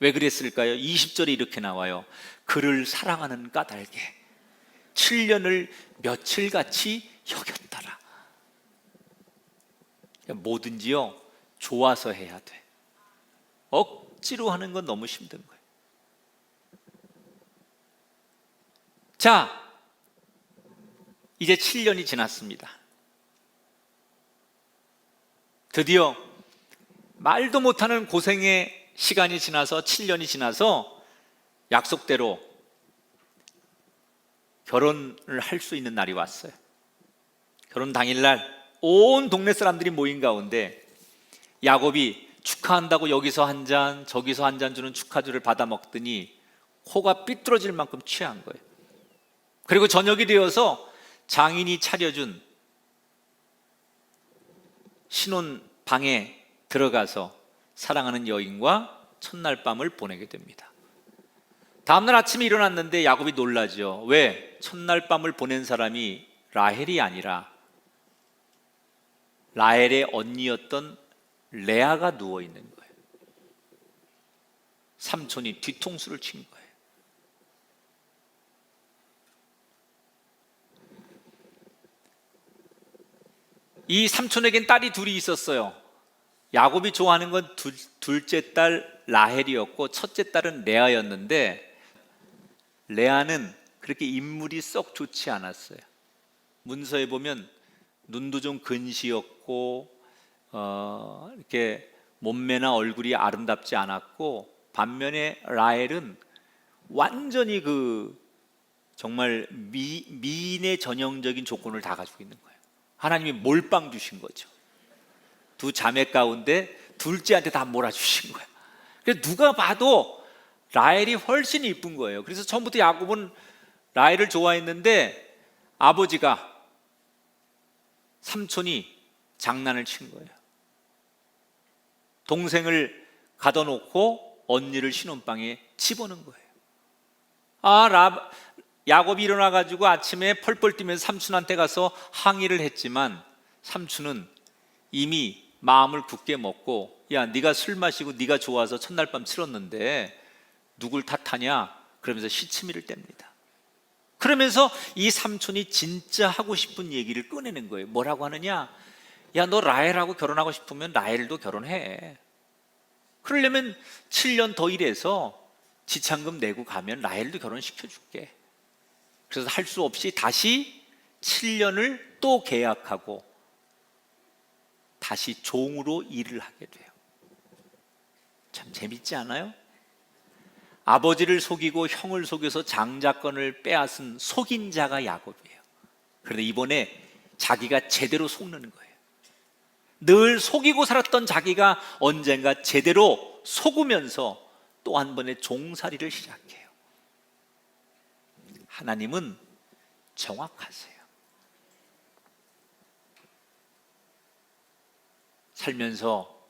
왜 그랬을까요? 20절에 이렇게 나와요. 그를 사랑하는 까닭에 7년을 며칠같이 여겼더라. 뭐든지요 좋아서 해야 돼. 억지로 하는 건 너무 힘든 거예요. 자, 이제 7년이 지났습니다. 드디어 말도 못하는 고생의 시간이 지나서 7년이 지나서 약속대로 결혼을 할 수 있는 날이 왔어요. 결혼 당일날 온 동네 사람들이 모인 가운데 야곱이 축하한다고 여기서 한 잔 저기서 한 잔 주는 축하주를 받아 먹더니 코가 삐뚤어질 만큼 취한 거예요. 그리고 저녁이 되어서 장인이 차려준 신혼방에 들어가서 사랑하는 여인과 첫날 밤을 보내게 됩니다. 다음날 아침에 일어났는데 야곱이 놀라죠. 왜? 첫날 밤을 보낸 사람이 라헬이 아니라 라헬의 언니였던 레아가 누워 있는 거예요. 삼촌이 뒤통수를 친 거예요. 이 삼촌에겐 딸이 둘이 있었어요. 야곱이 좋아하는 건 둘째 딸 라헬이었고 첫째 딸은 레아였는데 레아는 그렇게 인물이 썩 좋지 않았어요. 문서에 보면 눈도 좀 근시였고 이렇게 몸매나 얼굴이 아름답지 않았고 반면에 라헬은 완전히 정말 미인의 전형적인 조건을 다 가지고 있는 거예요. 하나님이 몰빵 주신 거죠. 두 자매 가운데 둘째한테 다 몰아주신 거예요. 그래서 누가 봐도 라헬이 훨씬 이쁜 거예요. 그래서 처음부터 야곱은 라헬을 좋아했는데 아버지가 삼촌이 장난을 친 거예요. 동생을 가둬놓고 언니를 신혼방에 집어넣은 거예요. 야곱이 일어나가지고 아침에 펄펄 뛰면서 삼촌한테 가서 항의를 했지만 삼촌은 이미 마음을 굳게 먹고 야 네가 술 마시고 네가 좋아서 첫날 밤 치렀는데 누굴 탓하냐 그러면서 시치미를 뗍니다. 그러면서 이 삼촌이 진짜 하고 싶은 얘기를 꺼내는 거예요. 뭐라고 하느냐? 야 너 라헬하고 결혼하고 싶으면 라헬도 결혼해. 그러려면 7년 더 일해서 지참금 내고 가면 라헬도 결혼시켜줄게. 그래서 할 수 없이 다시 7년을 또 계약하고 다시 종으로 일을 하게 돼요. 참 재밌지 않아요? 아버지를 속이고 형을 속여서 장자권을 빼앗은 속인 자가 야곱이에요. 그런데 이번에 자기가 제대로 속는 거예요. 늘 속이고 살았던 자기가 언젠가 제대로 속으면서 또 한 번의 종살이를 시작해요. 하나님은 정확하세요. 살면서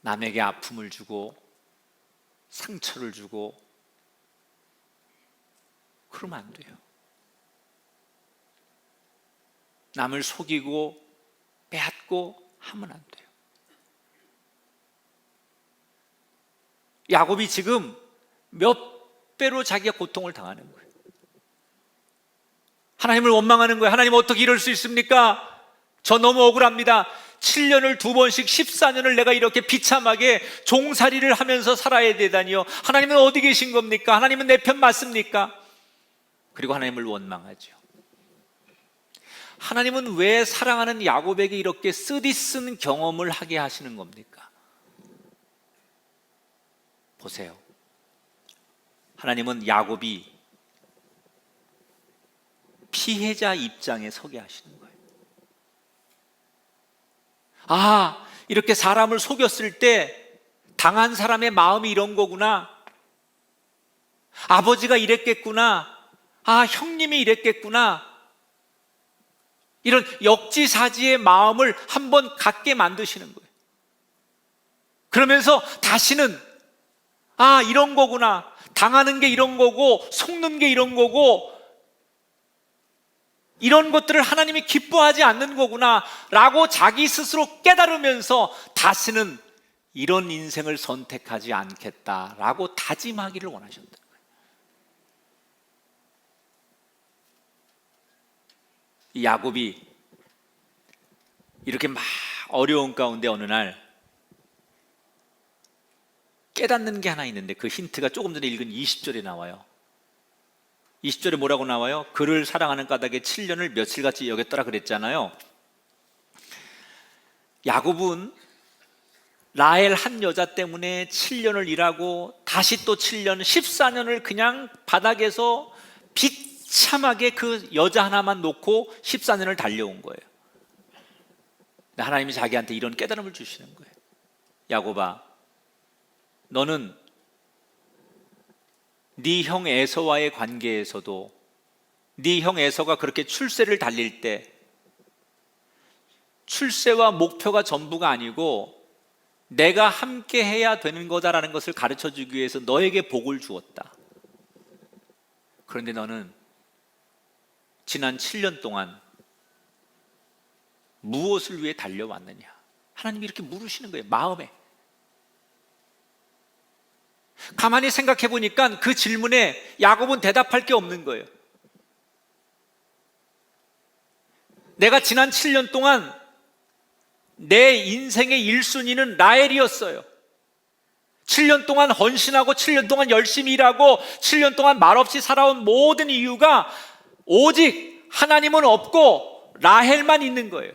남에게 아픔을 주고 상처를 주고 그러면 안 돼요. 남을 속이고 빼앗고 하면 안 돼요. 야곱이 지금 몇 배로 자기가 고통을 당하는 거예요. 하나님을 원망하는 거예요. 하나님 어떻게 이럴 수 있습니까? 저 너무 억울합니다. 7년을 두 번씩 14년을 내가 이렇게 비참하게 종살이를 하면서 살아야 되다니요. 하나님은 어디 계신 겁니까? 하나님은 내 편 맞습니까? 그리고 하나님을 원망하죠. 하나님은 왜 사랑하는 야곱에게 이렇게 쓰디쓴 경험을 하게 하시는 겁니까? 보세요. 하나님은 야곱이 피해자 입장에 서게 하시는 거예요. 이렇게 사람을 속였을 때 당한 사람의 마음이 이런 거구나. 아버지가 이랬겠구나. 아, 형님이 이랬겠구나. 이런 역지사지의 마음을 한번 갖게 만드시는 거예요. 그러면서 다시는 아, 이런 거구나. 당하는 게 이런 거고, 속는 게 이런 거고, 이런 것들을 하나님이 기뻐하지 않는 거구나 라고 자기 스스로 깨달으면서 다시는 이런 인생을 선택하지 않겠다라고 다짐하기를 원하셨다. 이 야곱이 이렇게 막 어려운 가운데 어느 날 깨닫는 게 하나 있는데 그 힌트가 조금 전에 읽은 20절에 나와요. 20절에 뭐라고 나와요? 그를 사랑하는 까닭에 7년을 며칠같이 여겼더라 그랬잖아요. 야곱은 라헬 한 여자 때문에 7년을 일하고 다시 또 7년, 14년을 그냥 바닥에서 비참하게 그 여자 하나만 놓고 14년을 달려온 거예요. 하나님이 자기한테 이런 깨달음을 주시는 거예요. 야곱아, 너는 네 형 에서와의 관계에서도 네 형 에서가 그렇게 출세를 달릴 때 출세와 목표가 전부가 아니고 내가 함께 해야 되는 거다라는 것을 가르쳐 주기 위해서 너에게 복을 주었다. 그런데 너는 지난 7년 동안 무엇을 위해 달려왔느냐? 하나님이 이렇게 물으시는 거예요. 마음에. 가만히 생각해 보니까 그 질문에 야곱은 대답할 게 없는 거예요. 내가 지난 7년 동안 내 인생의 1순위는 라헬이었어요. 7년 동안 헌신하고 7년 동안 열심히 일하고 7년 동안 말없이 살아온 모든 이유가 오직 하나님은 없고 라헬만 있는 거예요.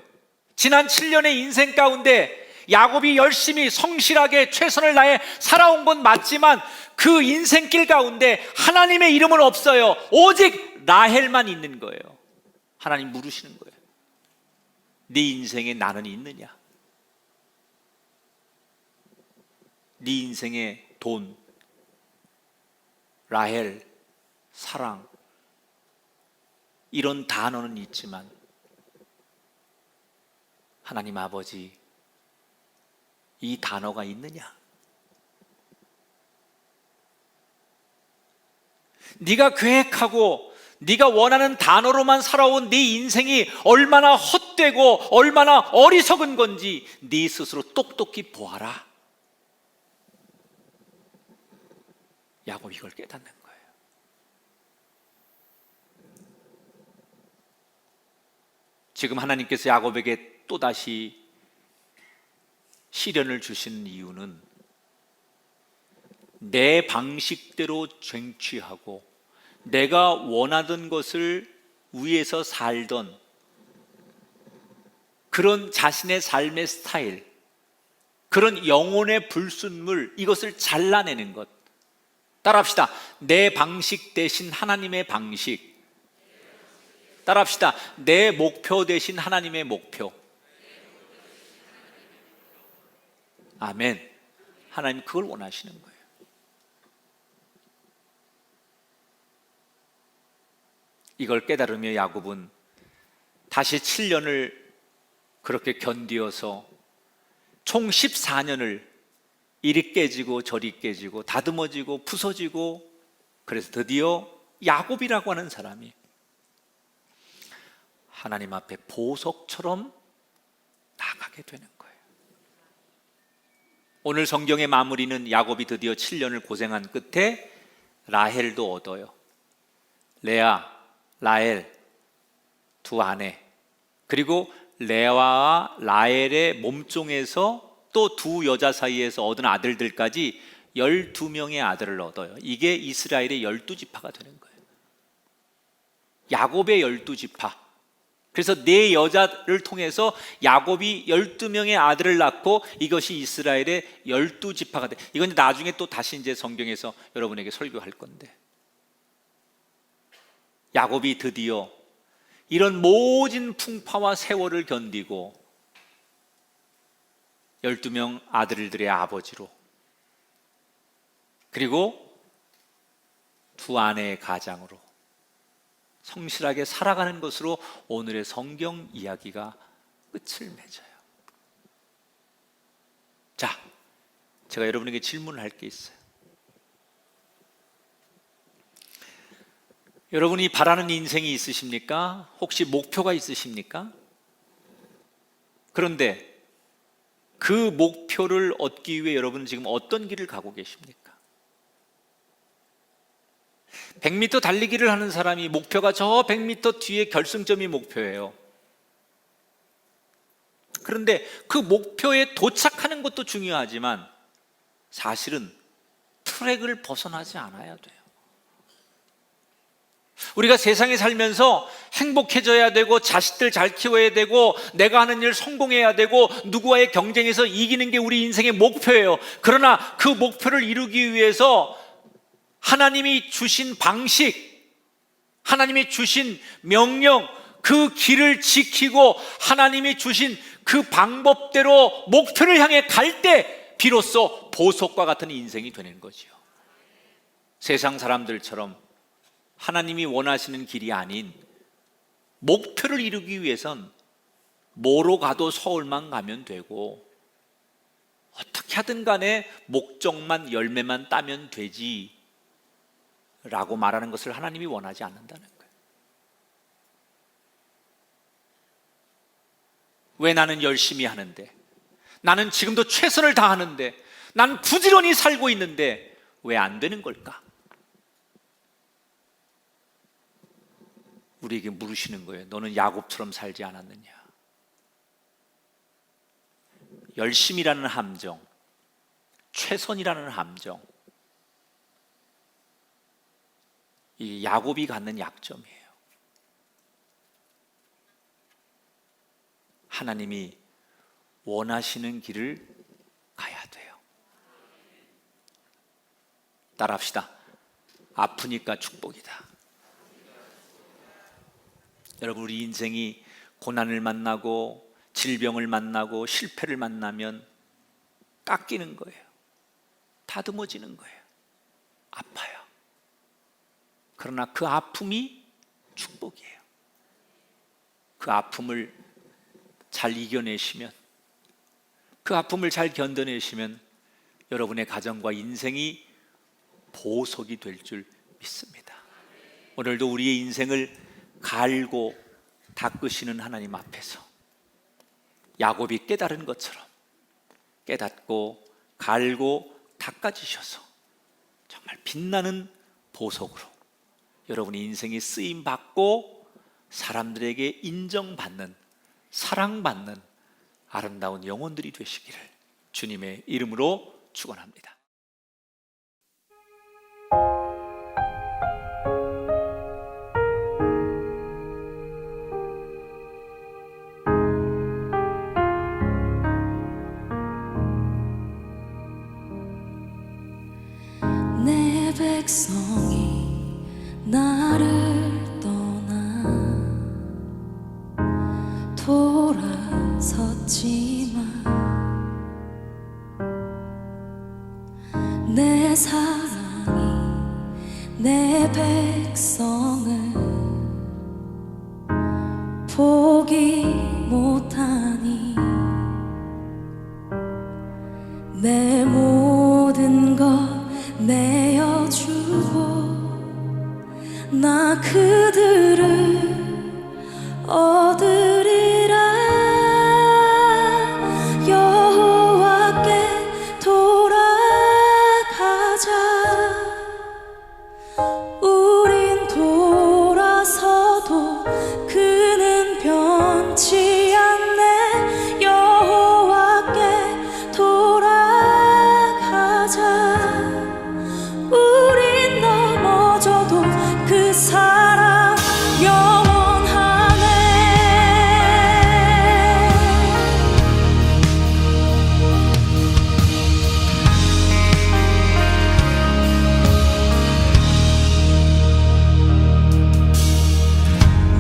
지난 7년의 인생 가운데 야곱이 열심히 성실하게 최선을 다해 살아온 건 맞지만 그 인생길 가운데 하나님의 이름은 없어요. 오직 라헬만 있는 거예요. 하나님 물으시는 거예요. 네 인생에 나는 있느냐? 네 인생에 돈, 라헬, 사랑 이런 단어는 있지만 하나님 아버지 이 단어가 있느냐? 네가 계획하고 네가 원하는 단어로만 살아온 네 인생이 얼마나 헛되고 얼마나 어리석은 건지 네 스스로 똑똑히 보아라. 야곱이 이걸 깨닫는 거예요. 지금 하나님께서 야곱에게 또다시 시련을 주시는 이유는 내 방식대로 쟁취하고 내가 원하던 것을 위해서 살던 그런 자신의 삶의 스타일, 그런 영혼의 불순물, 이것을 잘라내는 것. 따라합시다. 내 방식 대신 하나님의 방식. 따라합시다. 내 목표 대신 하나님의 목표. 아멘. 하나님 그걸 원하시는 거예요. 이걸 깨달으며 야곱은 다시 7년을 그렇게 견디어서 총 14년을 이리 깨지고 저리 깨지고 다듬어지고 부서지고, 그래서 드디어 야곱이라고 하는 사람이 하나님 앞에 보석처럼 나가게 되는 거예요. 오늘 성경의 마무리는 야곱이 드디어 7년을 고생한 끝에 라헬도 얻어요. 레아, 라헬 두 아내, 그리고 레아와 라헬의 몸종에서 또 두 여자 사이에서 얻은 아들들까지 12명의 아들을 얻어요. 이게 이스라엘의 12지파가 되는 거예요. 야곱의 12지파. 그래서 네 여자를 통해서 야곱이 12명의 아들을 낳고 이것이 이스라엘의 12지파가 돼. 이건 나중에 또 다시 이제 성경에서 여러분에게 설교할 건데, 야곱이 드디어 이런 모진 풍파와 세월을 견디고 12명 아들들의 아버지로, 그리고 두 아내의 가장으로 성실하게 살아가는 것으로 오늘의 성경 이야기가 끝을 맺어요. 자, 제가 여러분에게 질문을 할 게 있어요. 여러분이 바라는 인생이 있으십니까? 혹시 목표가 있으십니까? 그런데 그 목표를 얻기 위해 여러분은 지금 어떤 길을 가고 계십니까? 100m 달리기를 하는 사람이 목표가 저 100m 뒤에 결승점이 목표예요. 그런데 그 목표에 도착하는 것도 중요하지만 사실은 트랙을 벗어나지 않아야 돼요. 우리가 세상에 살면서 행복해져야 되고 자식들 잘 키워야 되고 내가 하는 일 성공해야 되고 누구와의 경쟁에서 이기는 게 우리 인생의 목표예요. 그러나 그 목표를 이루기 위해서 하나님이 주신 방식, 하나님이 주신 명령, 그 길을 지키고 하나님이 주신 그 방법대로 목표를 향해 갈 때 비로소 보석과 같은 인생이 되는 거지요. 세상 사람들처럼 하나님이 원하시는 길이 아닌 목표를 이루기 위해선 뭐로 가도 서울만 가면 되고 어떻게 하든 간에 목적만 열매만 따면 되지 라고 말하는 것을 하나님이 원하지 않는다는 거예요. 왜 나는 열심히 하는데, 나는 지금도 최선을 다하는데, 난 부지런히 살고 있는데 왜 안 되는 걸까? 우리에게 물으시는 거예요. 너는 야곱처럼 살지 않았느냐? 열심이라는 함정, 최선이라는 함정, 이 야곱이 갖는 약점이에요. 하나님이 원하시는 길을 가야 돼요. 따라합시다. 아프니까 축복이다. 여러분, 우리 인생이 고난을 만나고 질병을 만나고 실패를 만나면 깎이는 거예요. 다듬어지는 거예요. 아파요. 그러나 그 아픔이 축복이에요. 그 아픔을 잘 이겨내시면, 그 아픔을 잘 견뎌내시면 여러분의 가정과 인생이 보석이 될 줄 믿습니다. 오늘도 우리의 인생을 갈고 닦으시는 하나님 앞에서 야곱이 깨달은 것처럼 깨닫고 갈고 닦아주셔서 정말 빛나는 보석으로 여러분의 인생이 쓰임받고 사람들에게 인정받는, 사랑받는 아름다운 영혼들이 되시기를 주님의 이름으로 축원합니다. 내 백성이 나를 떠나 돌아섰지만 내 사랑이 내 백성을 포기 못하니 내 모든 것 내어주고 나 그들을 얻으리라. 여호와께 돌아가자. 우린 돌아서도 그는 변치 않네. 여호와께 돌아가자. 우린 넘어져도 그 사랑 영원하네.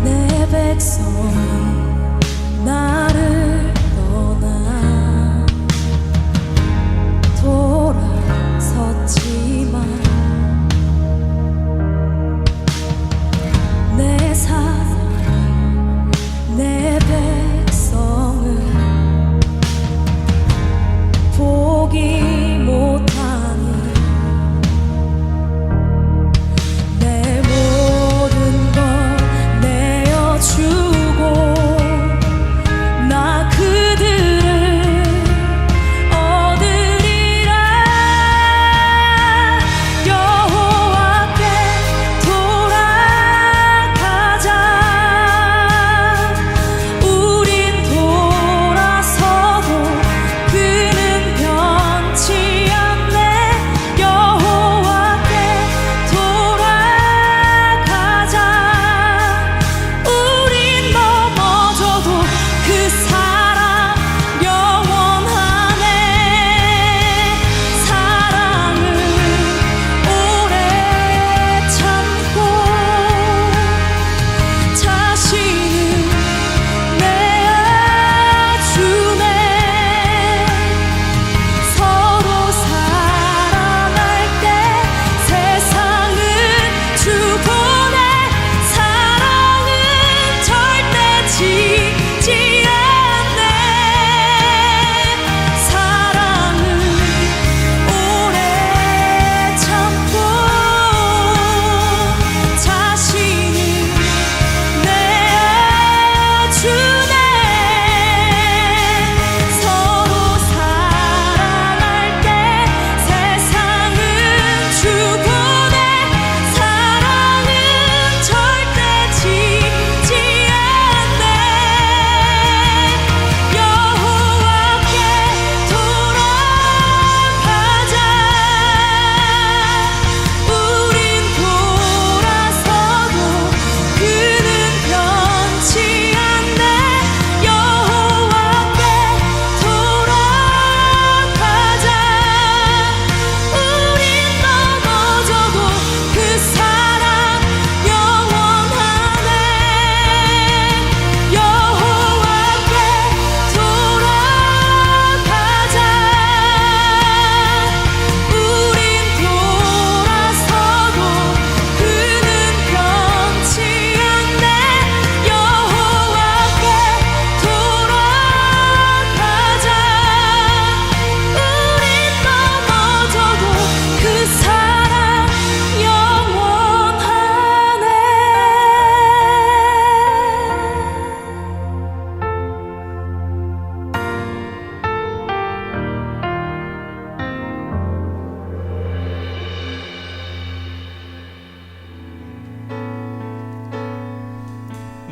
내 백성이 나를 떠나 돌아섰지만 내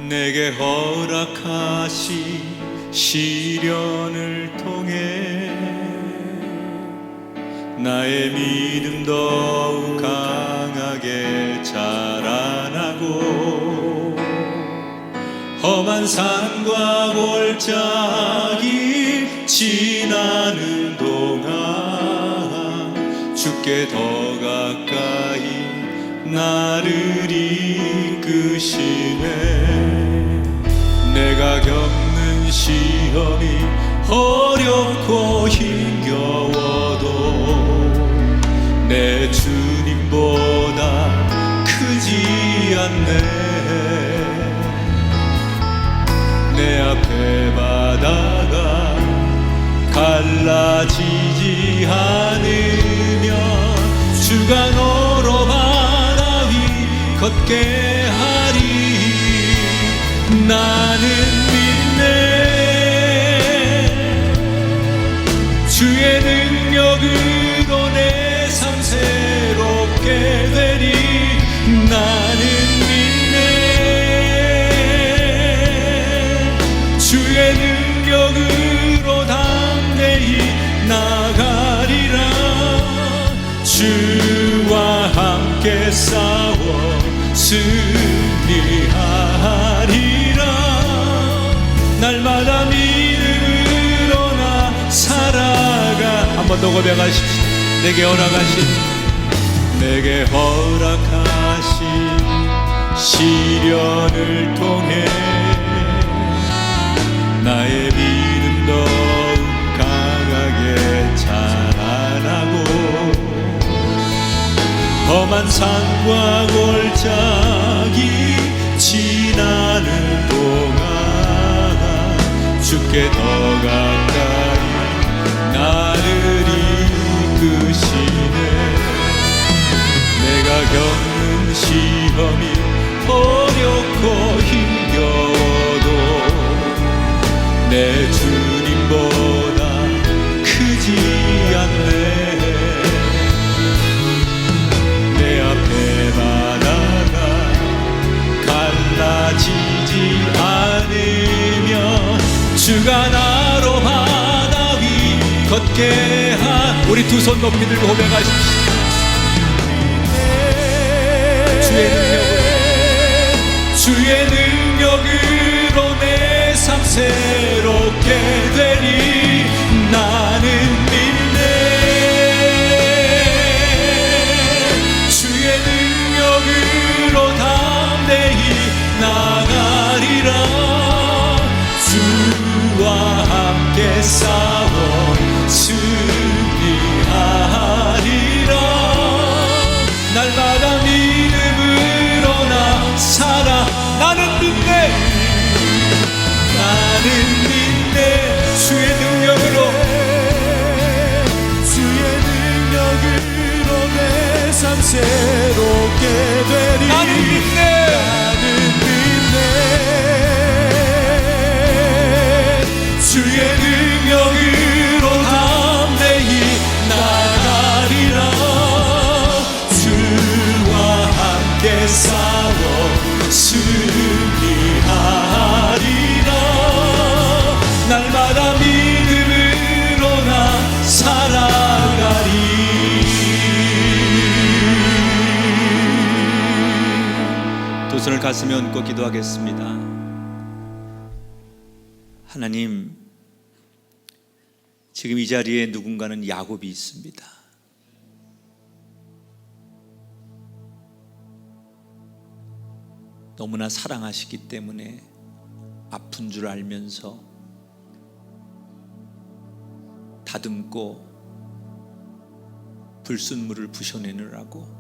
내게 허락하신 시련을 통해 나의 믿음 더욱 강하게 자라나고 험한 산과 골짜기 지나는 동안 주께 더 가까이 나를 이끄시네. 내가 겪는 시험이 어렵고 힘겨워도 내 주님보다 크지 않네. 내 앞에 바다가 갈라지지 않으면 주가 너로 바다 위 걷게 하리. 나는 믿네. 주의 능력으로 내 삶 새롭게 되리. 나는 믿네. 주의 능력으로 담대히 나가리라. 주와 함께 싸워 승리하리라. 날마다 믿음으로 나 살아가. 한 번 더 고백하십시오. 내게 허락하신 시련을 통해 나의 믿음 더욱 강하게 자라나고 험한 산과 골짜기 지나는 동안 주께 더 가까이 나를 이끄시네. 내가 겪는 시험이 어렵고 힘겨워도 내 주님보다 크지 않네. 내 앞에 바다가 갈라지지 않으면 주가 나로 바다 위 걷게 하. 우리 두 손 높이 들고 고백하십시오. 주의 능력으로 내 삶 새롭게 되리. 나는 믿네. 주의 능력으로 담대히 나가리라. 주와 함께 싸워 승리하리라. 날마다 믿음으로 나 살아. 나는 믿네. 주의 능력으로 내 삶 새롭게 되리. 나는 믿네. 주의 능력으로 담대히 나가리라. 주와 함께 싸워 승리하리라. 날마다 믿음으로 나 살아가리. 두 손을 가슴에 얹고 기도하겠습니다. 하나님, 지금 이 자리에 누군가는 야곱이 있습니다. 너무나 사랑하시기 때문에 아픈 줄 알면서 다듬고 불순물을 부셔내느라고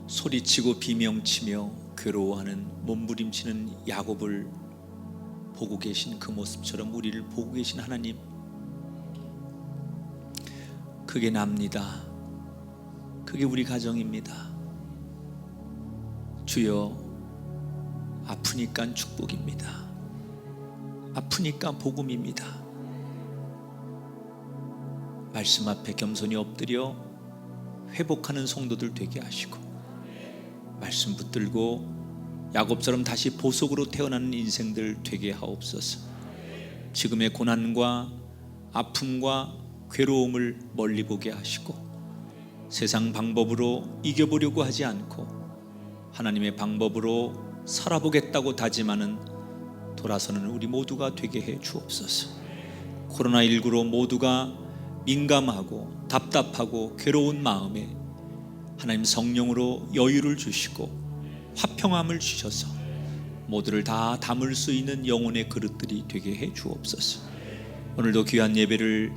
소리치고 비명치며 괴로워하는 몸부림치는 야곱을 보고 계신 그 모습처럼 우리를 보고 계신 하나님, 그게 납니다. 그게 우리 가정입니다. 주여, 아프니까 축복입니다. 아프니까 복음입니다. 말씀 앞에 겸손히 엎드려 회복하는 성도들 되게 하시고, 말씀 붙들고 야곱처럼 다시 보석으로 태어나는 인생들 되게 하옵소서. 지금의 고난과 아픔과 괴로움을 멀리 보게 하시고 세상 방법으로 이겨보려고 하지 않고 하나님의 방법으로 살아보겠다고 다짐하는 돌아서는 우리 모두가 되게 해 주옵소서. 코로나19로 모두가 민감하고 답답하고 괴로운 마음에 하나님 성령으로 여유를 주시고 화평함을 주셔서 모두를 다 담을 수 있는 영혼의 그릇들이 되게 해 주옵소서. 오늘도 귀한 예배를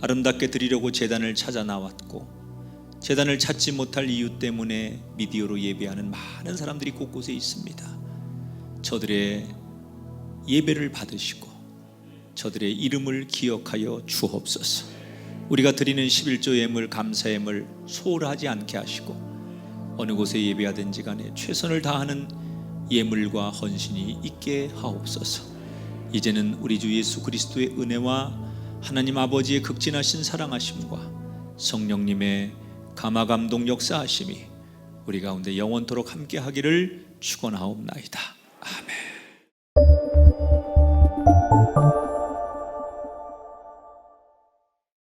아름답게 드리려고 제단을 찾아 나왔고 제단을 찾지 못할 이유 때문에 미디어로 예배하는 많은 사람들이 곳곳에 있습니다. 저들의 예배를 받으시고 저들의 이름을 기억하여 주옵소서. 우리가 드리는 11조 예물 감사 예물 소홀하지 않게 하시고 어느 곳에 예배하든지 간에 최선을 다하는 예물과 헌신이 있게 하옵소서. 이제는 우리 주 예수 그리스도의 은혜와 하나님 아버지의 극진하신 사랑하심과 성령님의 감화감동 역사하심이 우리 가운데 영원토록 함께 하기를 축원하옵나이다. 아멘.